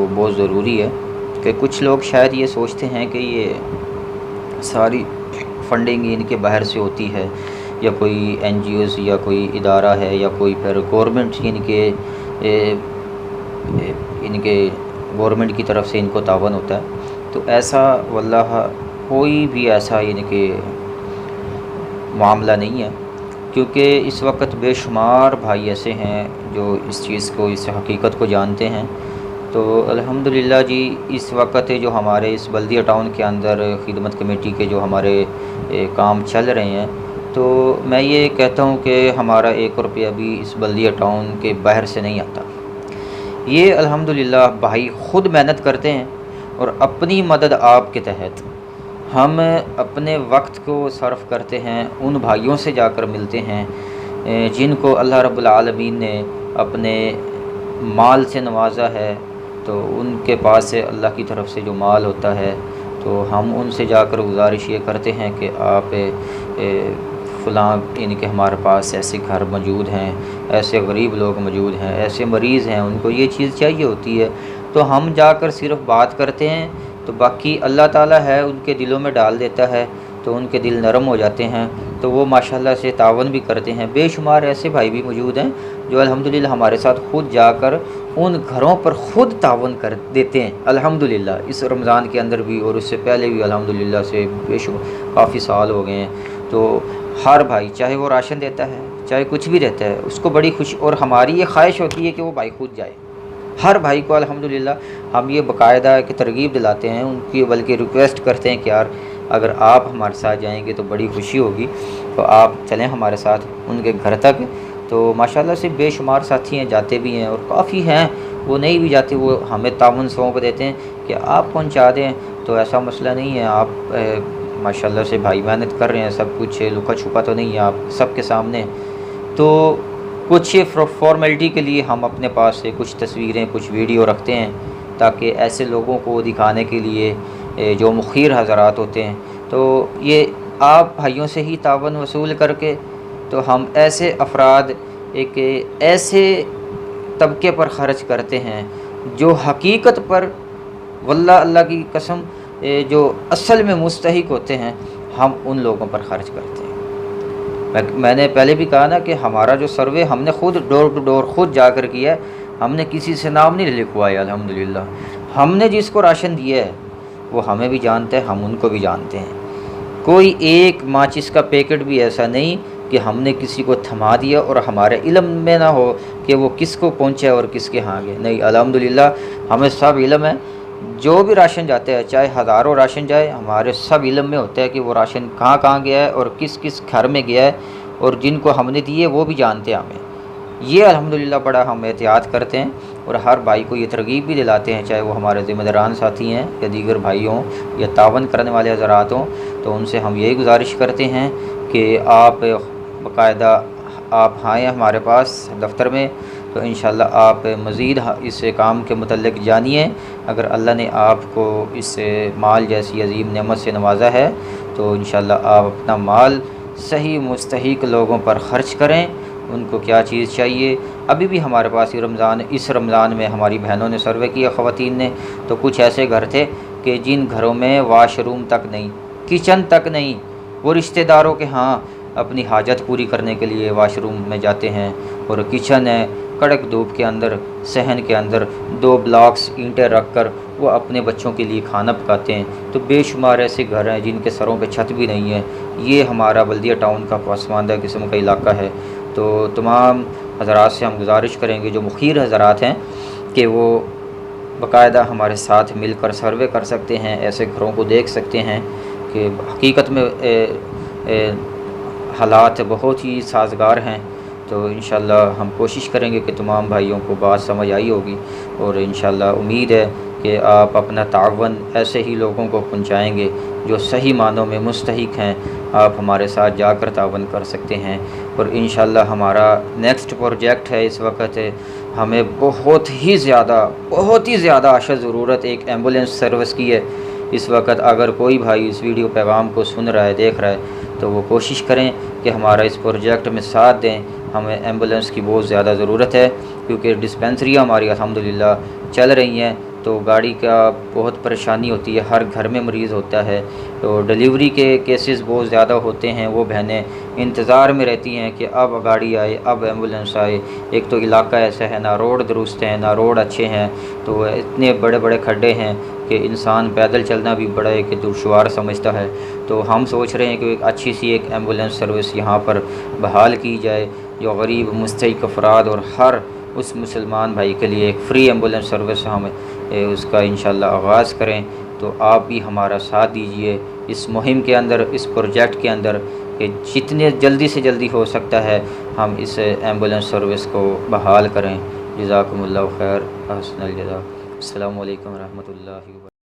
وہ بہت ضروری ہے کہ کچھ لوگ شاید یہ سوچتے ہیں کہ یہ ساری فنڈنگ ان کے باہر سے ہوتی ہے، یا کوئی این جی اوز یا کوئی ادارہ ہے، یا کوئی پھر گورنمنٹ ان کے گورنمنٹ کی طرف سے ان کو تعاون ہوتا ہے۔ تو ایسا واللہ کوئی بھی ایسا ان کے معاملہ نہیں ہے، کیونکہ اس وقت بے شمار بھائی ایسے ہیں جو اس چیز کو، اس حقیقت کو جانتے ہیں۔ تو الحمدللہ جی اس وقت جو ہمارے اس بلدیہ ٹاؤن کے اندر خدمت کمیٹی کے جو ہمارے کام چل رہے ہیں، تو میں یہ کہتا ہوں کہ ہمارا 1 روپیہ بھی اس بلدیہ ٹاؤن کے باہر سے نہیں آتا۔ یہ الحمدللہ بھائی خود محنت کرتے ہیں، اور اپنی مدد آپ کے تحت ہم اپنے وقت کو صرف کرتے ہیں، ان بھائیوں سے جا کر ملتے ہیں جن کو اللہ رب العالمین نے اپنے مال سے نوازا ہے۔ تو ان کے پاس سے اللہ کی طرف سے جو مال ہوتا ہے، تو ہم ان سے جا کر گزارش یہ کرتے ہیں کہ آپ فلاں ان کے ہمارے پاس ایسے گھر موجود ہیں، ایسے غریب لوگ موجود ہیں، ایسے مریض ہیں، ان کو یہ چیز چاہیے ہوتی ہے۔ تو ہم جا کر صرف بات کرتے ہیں، تو باقی اللہ تعالیٰ ہے ان کے دلوں میں ڈال دیتا ہے، تو ان کے دل نرم ہو جاتے ہیں، تو وہ ماشاءاللہ سے تعاون بھی کرتے ہیں۔ بے شمار ایسے بھائی بھی موجود ہیں جو الحمدللہ ہمارے ساتھ خود جا کر ان گھروں پر خود تعاون کر دیتے ہیں الحمدللہ، اس رمضان کے اندر بھی اور اس سے پہلے بھی الحمدللہ سے بے شمار کافی سال ہو گئے ہیں۔ تو ہر بھائی چاہے وہ راشن دیتا ہے، چاہے کچھ بھی دیتا ہے، اس کو بڑی خوشی، اور ہماری یہ خواہش ہوتی ہے کہ وہ بھائی خود جائے۔ ہر بھائی کو الحمدللہ ہم یہ باقاعدہ کہ ترغیب دلاتے ہیں، ان کی بلکہ ریکویسٹ کرتے ہیں کہ یار اگر آپ ہمارے ساتھ جائیں گے تو بڑی خوشی ہوگی، تو آپ چلیں ہمارے ساتھ ان کے گھر تک۔ تو ماشاءاللہ سے بے شمار ساتھی ہیں، جاتے بھی ہیں، اور کافی ہیں وہ نہیں بھی جاتے، وہ ہمیں تعاون سونپ دیتے ہیں کہ آپ پہنچا دیں۔ تو ایسا مسئلہ نہیں ہے، آپ ماشاءاللہ سے بھائی محنت کر رہے ہیں، سب کچھ لکا چھپا تو نہیں ہے آپ سب کے سامنے۔ تو کچھ فارمیلٹی کے لیے ہم اپنے پاس سے کچھ تصویریں، کچھ ویڈیو رکھتے ہیں، تاکہ ایسے لوگوں کو دکھانے کے لیے جو مخیر حضرات ہوتے ہیں، تو یہ آپ بھائیوں سے ہی تعاون وصول کر کے تو ہم ایسے افراد ایک ایسے طبقے پر خرچ کرتے ہیں جو حقیقت پر واللہ اللہ کی قسم جو اصل میں مستحق ہوتے ہیں، ہم ان لوگوں پر خرچ کرتے ہیں۔ میں نے پہلے بھی کہا نا کہ ہمارا جو سروے ہم نے خود ڈور ٹو ڈور خود جا کر کیا ہے، ہم نے کسی سے نام نہیں لکھوایا الحمدللہ۔ ہم نے جس کو راشن دیا ہے وہ ہمیں بھی جانتا ہے، ہم ان کو بھی جانتے ہیں۔ کوئی ایک ماچس کا پیکٹ بھی ایسا نہیں کہ ہم نے کسی کو تھما دیا اور ہمارے علم میں نہ ہو کہ وہ کس کو پہنچے اور کس کے ہاں گئے، نہیں، الحمدللہ ہمیں سب علم ہے۔ جو بھی راشن جاتا ہے، چاہے ہزاروں راشن جائے، ہمارے سب علم میں ہوتا ہے کہ وہ راشن کہاں کہاں گیا ہے اور کس کس گھر میں گیا ہے، اور جن کو ہم نے دیے وہ بھی جانتے ہیں ہمیں۔ یہ الحمدللہ بڑا ہم احتیاط کرتے ہیں، اور ہر بھائی کو یہ ترغیب بھی دلاتے ہیں، چاہے وہ ہمارے ذمہ داران ساتھی ہیں یا دیگر بھائی ہوں یا تعاون کرنے والے حضرات ہوں، تو ان سے ہم یہی گزارش کرتے ہیں کہ آپ باقاعدہ آپ آئیں ہمارے پاس دفتر میں، تو انشاءاللہ آپ مزید اس کام کے متعلق جانیے۔ اگر اللہ نے آپ کو اس مال جیسی عظیم نعمت سے نوازا ہے تو انشاءاللہ آپ اپنا مال صحیح مستحق لوگوں پر خرچ کریں، ان کو کیا چیز چاہیے۔ ابھی بھی ہمارے پاس اس رمضان میں ہماری بہنوں نے سروے کیا، خواتین نے، تو کچھ ایسے گھر تھے کہ جن گھروں میں واش روم تک نہیں، کچن تک نہیں، وہ رشتہ داروں کے ہاں اپنی حاجت پوری کرنے کے لیے واش روم میں جاتے ہیں، اور کچن ہے کڑک دھوپ کے اندر، صحن کے اندر 2 بلاکس اینٹیں رکھ کر وہ اپنے بچوں کے لیے کھانا پکاتے ہیں۔ تو بے شمار ایسے گھر ہیں جن کے سروں پہ چھت بھی نہیں ہے۔ یہ ہمارا بلدیہ ٹاؤن کا پسماندہ قسم کا علاقہ ہے۔ تو تمام حضرات سے ہم گزارش کریں گے جو مخیر حضرات ہیں کہ وہ باقاعدہ ہمارے ساتھ مل کر سروے کر سکتے ہیں، ایسے گھروں کو دیکھ سکتے ہیں کہ حقیقت میں حالات بہت ہی سازگار ہیں۔ تو انشاءاللہ ہم کوشش کریں گے کہ تمام بھائیوں کو بات سمجھ آئی ہوگی، اور انشاءاللہ امید ہے کہ آپ اپنا تعاون ایسے ہی لوگوں کو پہنچائیں گے جو صحیح معنوں میں مستحق ہیں۔ آپ ہمارے ساتھ جا کر تعاون کر سکتے ہیں، اور انشاءاللہ ہمارا نیکسٹ پروجیکٹ ہے، اس وقت ہمیں بہت ہی زیادہ اشد ضرورت ایک ایمبولینس سروس کی ہے۔ اس وقت اگر کوئی بھائی اس ویڈیو پیغام کو سن رہا ہے، دیکھ رہا ہے، تو وہ کوشش کریں کہ ہمارا اس پروجیکٹ میں ساتھ دیں۔ ہمیں ایمبولینس کی بہت زیادہ ضرورت ہے، کیونکہ ڈسپینسریاں ہماری الحمدللہ چل رہی ہیں، تو گاڑی کا بہت پریشانی ہوتی ہے، ہر گھر میں مریض ہوتا ہے، تو ڈلیوری کے کیسز بہت زیادہ ہوتے ہیں، وہ بہنیں انتظار میں رہتی ہیں کہ اب گاڑی آئے، اب ایمبولینس آئے۔ ایک تو علاقہ ایسا ہے، نہ روڈ درست ہیں، نہ روڈ اچھے ہیں، تو اتنے بڑے بڑے کھڈے ہیں کہ انسان پیدل چلنا بھی بڑا ایک دشوار سمجھتا ہے۔ تو ہم سوچ رہے ہیں کہ ایک اچھی سی ایک ایمبولینس سروس یہاں پر بحال کی جائے، جو غریب مستحق افراد اور ہر اس مسلمان بھائی کے لیے ایک فری ایمبولینس سروس ہم اس کا انشاءاللہ آغاز کریں۔ تو آپ بھی ہمارا ساتھ دیجئے اس مہم کے اندر، اس پروجیکٹ کے اندر، کہ جتنے جلدی سے جلدی ہو سکتا ہے ہم اس ایمبولینس سروس کو بحال کریں۔ جزاکم اللہ خیر، احسن الجزا۔ السلام علیکم ورحمۃ اللہ وبرکاتہ۔